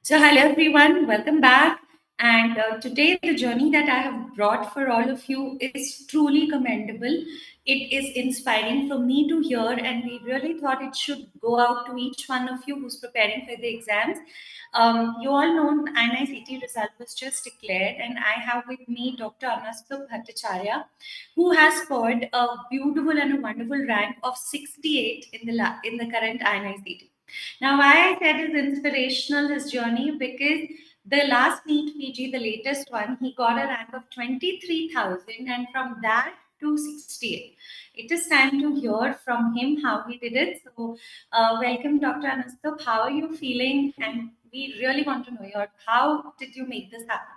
So, hello everyone, welcome back. And today, the journey that I have brought for all of you is truly commendable. It is inspiring for me to hear, and we really thought it should go out to each one of you who's preparing for the exams. You all know INI-CET result was just declared, and I have with me Dr. Anustup, who has scored a beautiful and a wonderful rank of 68 in the current INI-CET. Now, why I said is inspirational his journey because the last NEET PG, the latest one, he got a rank of 23,000, and from that to 68. It is time to hear from him how he did it. So, welcome, Dr. Anustup. How are you feeling? And we really want to know how did you make this happen?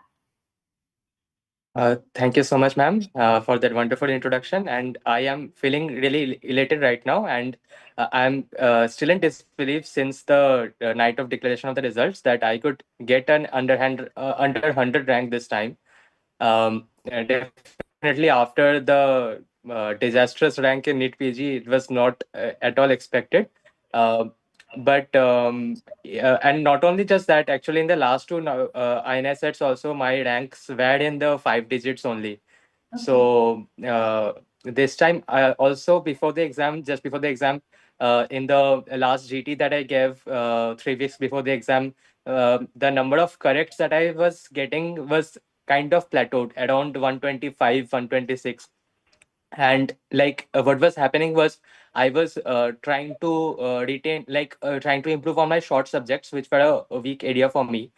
Thank you so much, ma'am, for that wonderful introduction. And I am feeling really elated right now. And I'm still in disbelief since the night of declaration of the results that I could get an under 100 rank this time. Definitely after the disastrous rank in NEET PG, it was not at all expected. Uh, but and not only just that, actually in the last two INI sets also my ranks were in the 5 digits only. Okay. So this time also before the exam, just before the exam, in the last GT that I gave 3 weeks before the exam, the number of corrects that I was getting was kind of plateaued around 125, 126. And like what was happening was I was trying to retain, like trying to improve on my short subjects, which were a weak area for me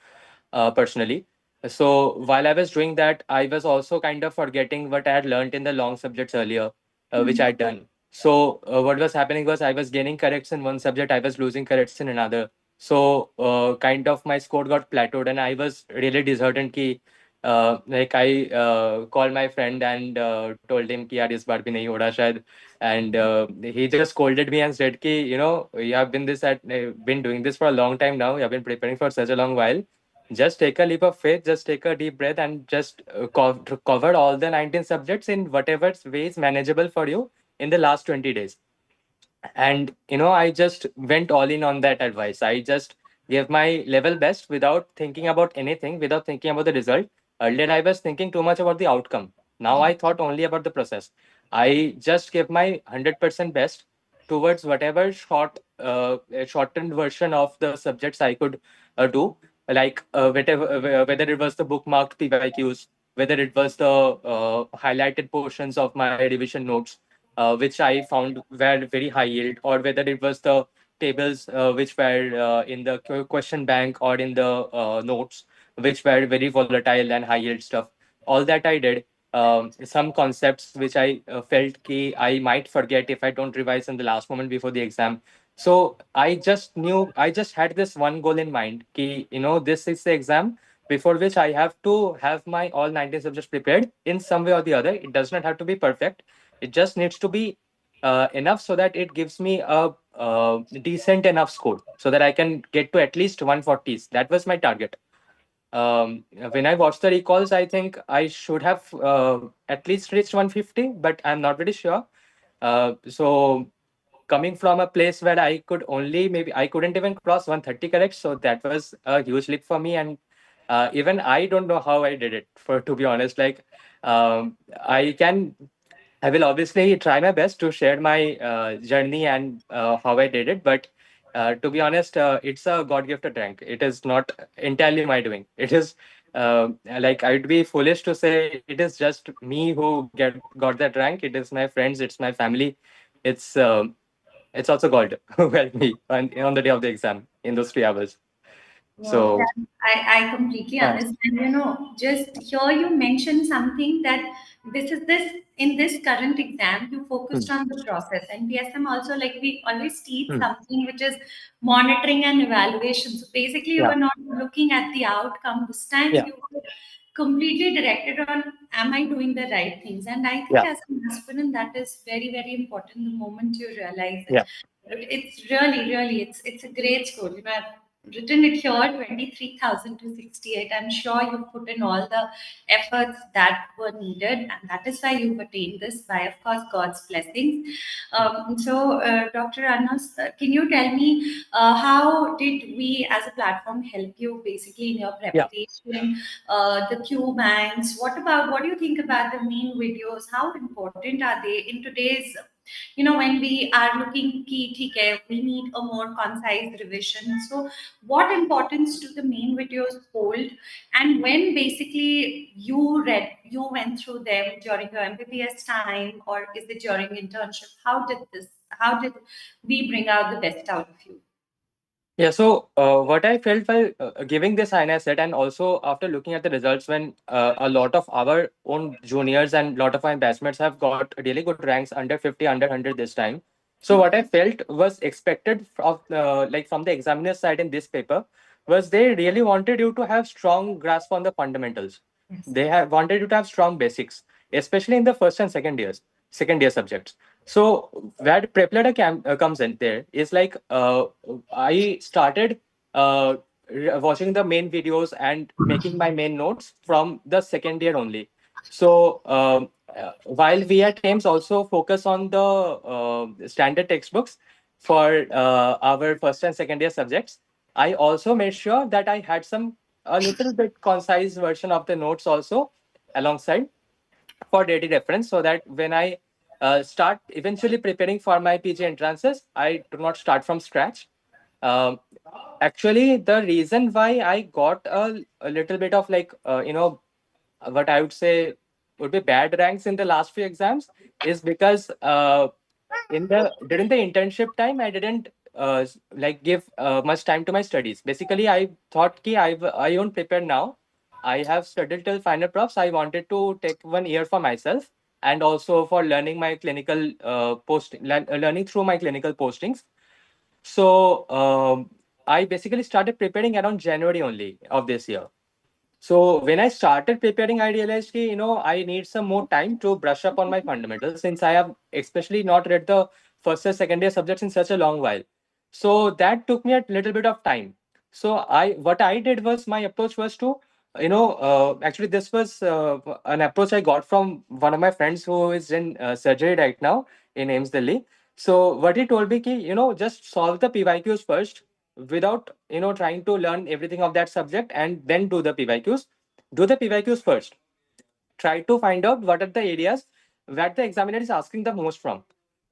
personally. So while I was doing that, I was also kind of forgetting what I had learned in the long subjects earlier, which Hmm. I had done. So what was happening was I was gaining corrects in one subject, I was losing corrects in another. So kind of my score got plateaued, and I was really disheartened. Ki, like I called my friend and told him कि यार इस बार भी नहीं हो रहा शायद. And he just scolded me and said कि you have been doing this for a long time now, you have been preparing for such a long while, just take a leap of faith, just take a deep breath, and just cover all the 19 subjects in whatever way is manageable for you in the last 20 days. And I just went all in on that advice. I just gave my level best without thinking about anything, without thinking about the result. Earlier I was thinking too much about the outcome. Now I thought only about the process. I just gave my 100% best towards whatever shortened version of the subjects I could do, like whether it was the bookmarked PYQs, whether it was the highlighted portions of my revision notes, which I found were very high yield, or whether it was the tables which were in the question bank or in the notes, which were very volatile and high yield stuff. All that I did. Some concepts which I felt ki I might forget if I don't revise in the last moment before the exam. So I just had this one goal in mind ki, this is the exam before which I have to have my all 19 subjects prepared in some way or the other. It does not have to be perfect, it just needs to be enough so that it gives me a decent enough score so that I can get to at least 140s. That was my target. When I watched the recalls, I think I should have at least reached 150, but I'm not very sure. So coming from a place where I could only maybe I couldn't even cross 130 correct, so that was a huge leap for me. And even I don't know how I did it. For to be honest, like I can I will obviously try my best to share my journey and how I did it. But to be honest, it's a God gifted rank. It is not entirely my doing. It is like I'd be foolish to say it is just me who got that rank. It is my friends, it's my family. It's also God who helped me on the day of the exam in those 3 hours. Wow, So I completely yeah. understand. Just here you mentioned something that this in this current exam, you Hmm. focused on the process. And PSM also, like we always teach Hmm. something which is monitoring and evaluation. So basically, you Yeah. were not looking at the outcome. This time Yeah. you were completely directed on, am I doing the right things? And I think Yeah. as an aspirant, that is very, very important the moment you realize it. Yeah. It's really, really, it's a great score. written it here 23,000 to 68. I'm sure you've put in all the efforts that were needed, and that is why you've attained this by, of course, God's blessings. Dr. Anas, can you tell me how did we as a platform help you basically in your Yeah. preparation? The Q banks. What do you think about the main videos? How important are they in today's, when we are looking ki theek hai, we need a more concise revision. So what importance do the main videos hold, and when basically you went through them during your MBBS time, or is it during internship? How did we bring out the best out of you? Yeah, so what I felt while giving this INI-CET, and also after looking at the results, when a lot of our own juniors and a lot of my batchmates have got really good ranks under 50, under 100 this time. So what I felt was expected of like from the examiner's side in this paper was they really wanted you to have strong grasp on the fundamentals. Yes. They have wanted you to have strong basics, especially in the first and second year subjects. So where PrepLadder comes in there is like I started uh, watching the main videos and making my main notes from the second year only. So while we at AIMS also focus on the standard textbooks for our first and second year subjects, I also made sure that I had some a little bit concise version of the notes also alongside for daily reference, so that when I start eventually preparing for my PG entrances, I do not start from scratch. Um, Actually, the reason why I got a little bit of like, what I would say would be bad ranks in the last few exams is because in the during the internship time I didn't like give much time to my studies. Basically, I thought ki I won't prepare now. I have studied till final profs. I wanted to take 1 year for myself and also for learning my clinical learning through my clinical postings. So I basically started preparing around January only of this year. So when I started preparing, I realized that, I need some more time to brush up on my fundamentals, since I have especially not read the first or second year subjects in such a long while. So that took me a little bit of time. So what I did was, my approach was to, actually this was an approach I got from one of my friends who is in surgery right now in AIMS Delhi. So what he told me, ki, just solve the PYQs first without trying to learn everything of that subject and then do the PYQs. Do the PYQs first. Try to find out what are the areas that the examiner is asking the most from,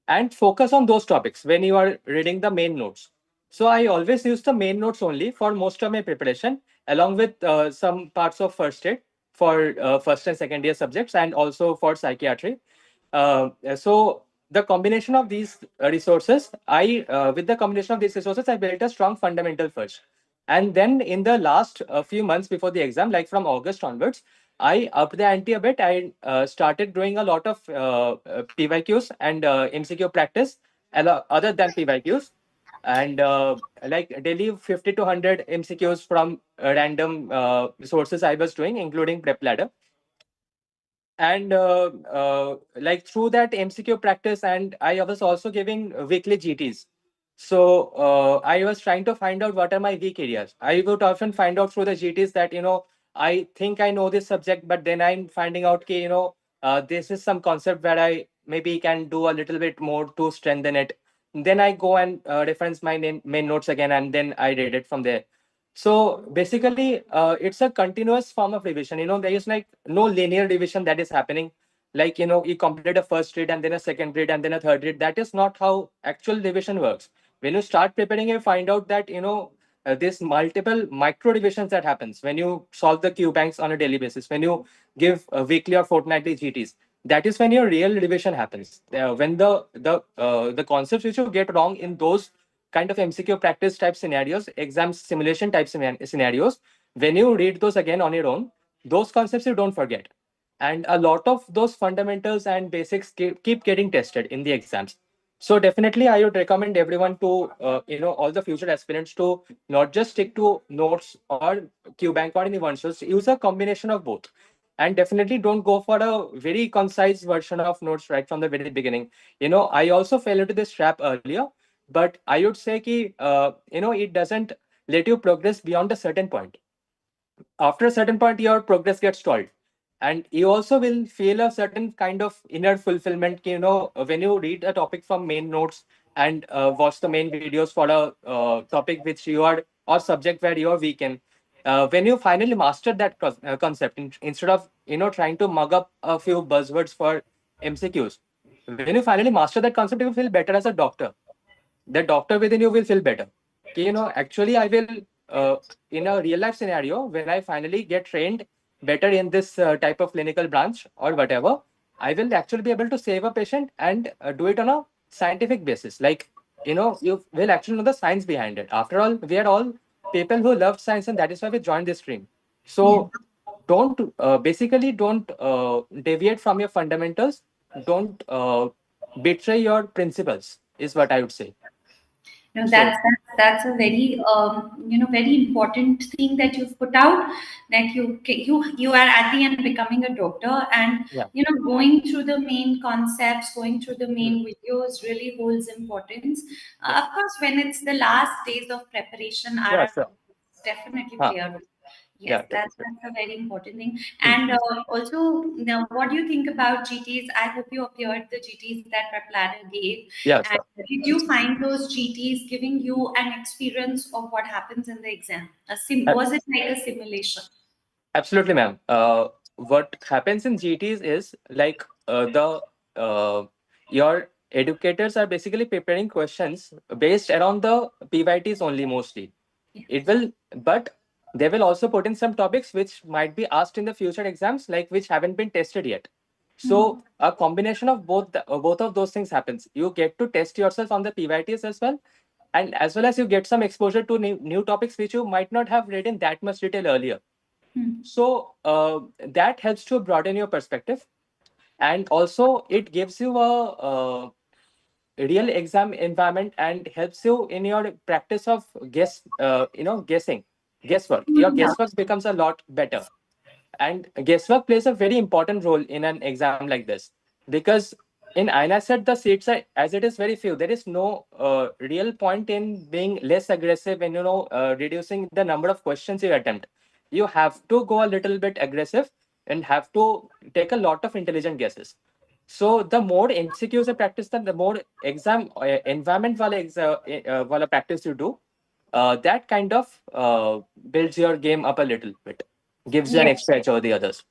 and focus on those topics when you are reading the main notes. So I always use the main notes only for most of my preparation, along with some parts of first aid for first and second year subjects, and also for psychiatry. So the combination of these resources, with the combination of these resources, I built a strong fundamental first. And then in the last few months before the exam, like from August onwards, I upped the ante a bit. I started doing a lot of PYQs and MCQ practice other than PYQs. And like daily 50 to 100 MCQs from random sources I was doing, including PrepLadder. And like through that MCQ practice, and I was also giving weekly GTs. So I was trying to find out what are my weak areas. I would often find out through the GTs that I think I know this subject, but then I'm finding out that this is some concept where I maybe can do a little bit more to strengthen it. Then I go and reference my main notes again, and then I read it from there. So basically, it's a continuous form of revision. There is like no linear revision that is happening. Like, you completed a first read and then a second read and then a third read. That is not how actual revision works. When you start preparing, you find out that, there's multiple micro revisions that happens when you solve the Q banks on a daily basis, when you give weekly or fortnightly GTs. That is when your real revision happens. When the concepts which you get wrong in those kind of MCQ practice type scenarios, exam simulation type scenarios, when you read those again on your own, those concepts you don't forget. And a lot of those fundamentals and basics keep getting tested in the exams. So definitely, I would recommend everyone to, all the future aspirants to not just stick to notes or QBank or any one source. Use a combination of both, and definitely don't go for a very concise version of notes right from the very beginning. I also fell into this trap earlier, but I would say it doesn't let you progress beyond a certain point. After a certain point, your progress gets stalled, and you also will feel a certain kind of inner fulfillment, when you read a topic from main notes and watch the main videos for a topic which you are, or subject where you are weak in. When you finally master that concept, instead of trying to mug up a few buzzwords for MCQs, when you finally master that concept, you will feel better as a doctor. The doctor within you will feel better. Okay, actually, I will, uh, in a real life scenario, when I finally get trained better in this type of clinical branch or whatever, I will actually be able to save a patient and do it on a scientific basis. Like, you will actually know the science behind it. After all, we are all people who love science, and that is why we joined this stream. Yeah. So, don't deviate from your fundamentals. Don't betray your principles, is what I would say. No, So, that's a very very important thing that you've put out, that you are at the end becoming a doctor, and yeah. going through the main concepts, going through the Hmm. main videos really holds importance. Yeah. Of course, when it's the last days of preparation, Yeah, RR sure. definitely Huh. play a role. Yes, Yeah, that's, definitely. that's a very important thing. Hmm. And also, now, what do you think about GTs? I hope you appeared the GTs that PrepLadder gave. Yeah, And sure. did you find those GTs giving you an experience of what happens in the exam? Ab- Was it like a simulation? Absolutely, ma'am. What happens in GTs is like uh, your educators are basically preparing questions based around the PYTs only mostly. Yeah. It will, but they will also put in some topics which might be asked in the future exams, like which haven't been tested yet. Hmm. So a combination of both of those things happens. You get to test yourself on the PYTs as well, and as well as you get some exposure to new topics which you might not have read in that much detail earlier. Hmm. So that helps to broaden your perspective, and also it gives you a real exam environment and helps you in your practice of guesswork. Your Yeah. guesswork becomes a lot better, and guesswork plays a very important role in an exam like this, because in INI-CET the seats are, as it is, very few. There is no real point in being less aggressive and reducing the number of questions you attempt. You have to go a little bit aggressive and have to take a lot of intelligent guesses. So the more MCQs you practice, the more exam environment wala practice you do, that kind of builds your game up a little bit, gives you an Yes. extra edge over the others.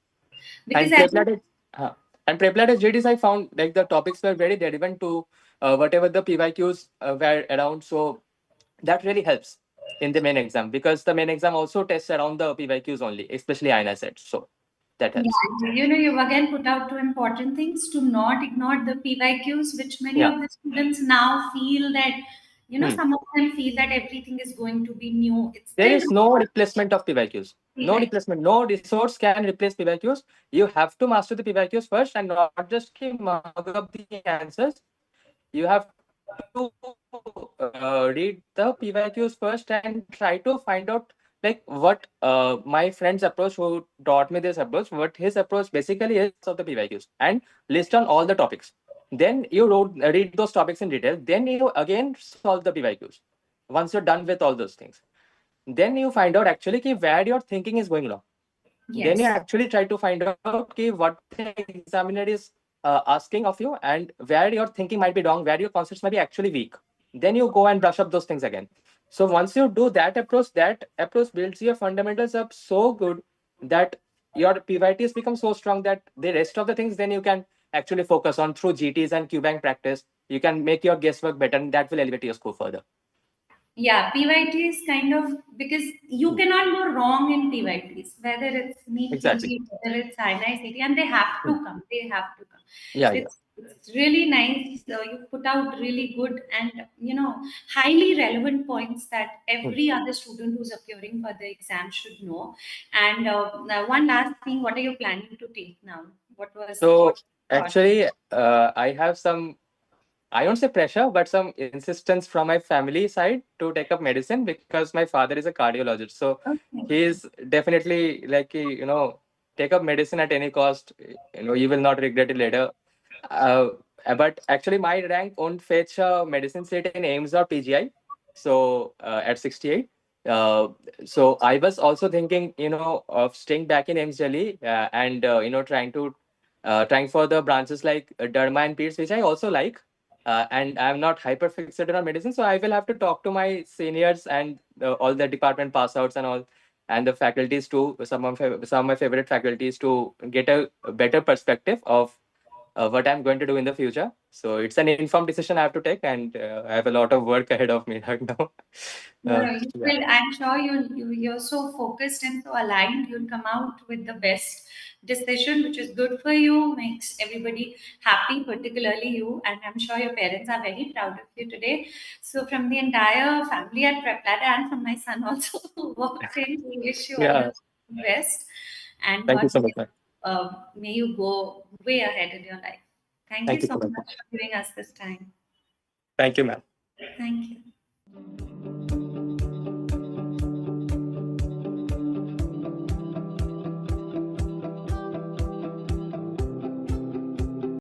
Because And I think, PrepLadder, and PrepLadder JDs, I found like the topics were very relevant to whatever the PYQs were around. So that really helps in the main exam, because the main exam also tests around the PYQs only, especially INI-CET. So that helps. yeah, you've again put out two important things: to not ignore the PYQs, which many Yeah. of the students now feel that, Hmm. some of them feel that everything is going to be new. It's There still is no replacement of PYQs. No PYQ. replacement. No resource can replace PYQs. You have to master the PYQs first, and not just keep mug up the answers. You have to read the PYQs first and try to find out like what my friend's approach who taught me this approach, what his approach basically is of the PYQs, and list on all the topics. Then you read those topics in detail. Then you again solve the PYQs. Once you're done with all those things, then you find out actually ki where your thinking is going wrong. Then you Yes. actually try to find out ki what the examiner is asking of you, and where your thinking might be wrong, where your concepts might be actually weak. Then you go and brush up those things again. So once you do that approach builds your fundamentals up so good that your PYTs become so strong that the rest of the things then you can actually focus on through GTs and QBank practice. You can make your guesswork better, and that will elevate your score further. Yeah, PYT is kind of, because you Hmm. cannot go wrong in PYTs, whether it's NEET Exactly. PG, whether it's INI-CET, and they have Hmm. to come. They have to come. Yeah, So yeah. it's really nice. You put out really good and highly relevant points that Hmm. every other student who's appearing for the exam should know. And now one last thing: what are you planning to take now? So What thought? actually, I have some, I don't say pressure, but some insistence from my family side to take up medicine, because my father is a cardiologist. So Okay. he's definitely like, take up medicine at any cost. You will not regret it later. Uh, but actually, my rank won't fetch a medicine seat in AIMS or PGI. So at 68. Uh, so I was also thinking, of staying back in MSJE and trying for the branches like derma and peds, which I also like. And I'm not hyper fixated on medicine, so I will have to talk to my seniors and all the department pass outs and all, and the faculties too. Some of my favorite faculties to get a better perspective of what I'm going to do in the future. So it's an informed decision I have to take, and I have a lot of work ahead of me right now. No, no, you Yeah. will. I'm sure you're so focused and so aligned. You'll come out with the best decision, which is good for you, makes everybody happy, particularly you. And I'm sure your parents are very proud of you today. So, from the entire family at PrepLadder and from my son also who walked in, we wish you all Yeah. the best. And Thank you God so much, bless. ma'am. May you go way ahead in your life. Thank you Thank you so so much, much ma'am. for giving us this time. Thank you, ma'am. Thank you.